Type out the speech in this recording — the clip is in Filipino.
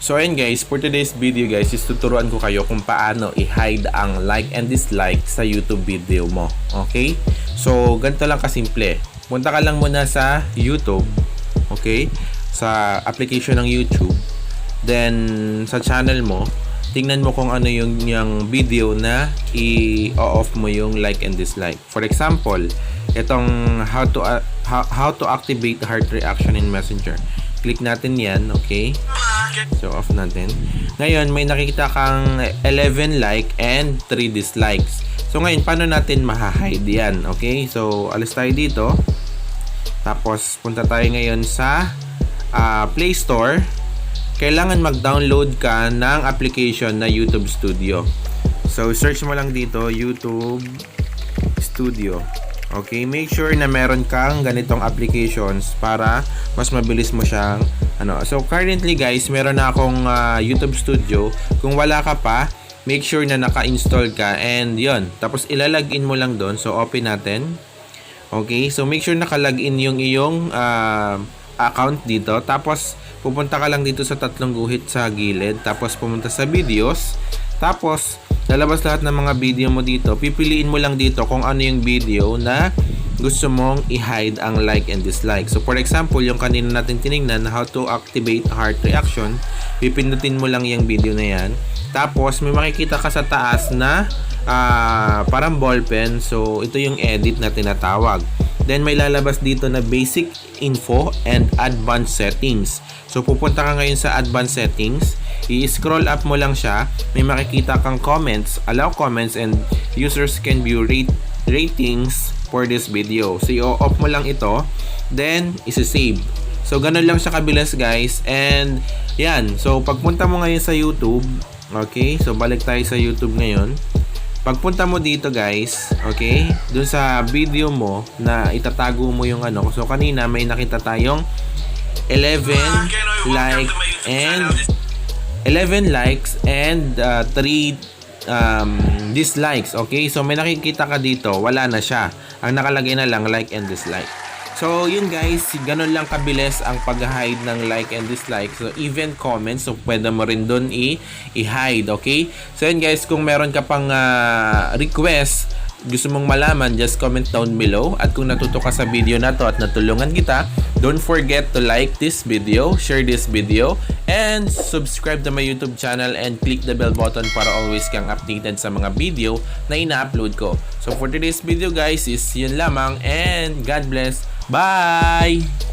So ayun guys, for today's video guys is tuturuan ko kayo kung paano i-hide ang like and dislike sa YouTube video mo. Okay? So ganito lang kasimple. Punta ka lang muna sa YouTube. Okay? Sa application ng YouTube. Then sa channel mo, tingnan mo kung ano yung video na i-off mo yung like and dislike. For example, itong how to activate heart reaction in Messenger. Click natin yan, okay? So off natin. Ngayon may nakikita kang 11 like and 3 dislikes. So ngayon paano natin ma-hide yan, okay? So alis tayo dito. Tapos punta tayo ngayon sa Play Store. Kailangan mag-download ka ng application na YouTube Studio. So search mo lang dito YouTube Studio. Okay, make sure na meron kang ganitong applications para mas mabilis mo siyang So currently guys, meron na akong YouTube Studio. Kung wala ka pa, make sure na naka-install ka and 'yon. Tapos ilalagin mo lang doon. So open natin. Okay, so make sure naka-login yung iyong account dito. Tapos pupunta ka lang dito sa tatlong guhit sa gilid. Tapos pumunta sa videos. Tapos lalabas lahat ng mga video mo dito. Pipiliin mo lang dito kung ano yung video na gusto mong i-hide ang like and dislike. So for example, yung kanina natin tinignan, how to activate heart reaction, pipindutin mo lang yung video na yan. Tapos may makikita ka sa taas na parang ballpen. So ito yung edit na tinatawag. Then may lalabas dito na basic info and advanced settings. So pupunta ka ngayon sa advanced settings. I-scroll up mo lang siya. May makikita kang comments, allow comments, and users can view ratings for this video. So i-off mo lang ito, then isi-save. So ganun lang siya kabilis guys. And yan, so pagpunta mo ngayon sa YouTube, okay, so balik tayo sa YouTube ngayon. Pagpunta mo dito guys, okay, dun sa video mo na itatago mo yung so kanina may nakita tayong 11 likes and 3 dislikes. Okay, so may nakikita ka dito, wala na siya. Ang nakalagay na lang like and dislike. So yun guys, ganun lang kabilis ang pag-hide ng like and dislike. So even comments, so pwede mo rin dun i-hide. Okay, so yun guys, kung meron ka pang request, gusto mong malaman, just comment down below. At kung natuto ka sa video na to at natulungan kita, don't forget to like this video, share this video, and subscribe to my YouTube channel and click the bell button para always kang updated sa mga video na ina-upload ko. So for today's video guys is yun lamang, and God bless. Bye!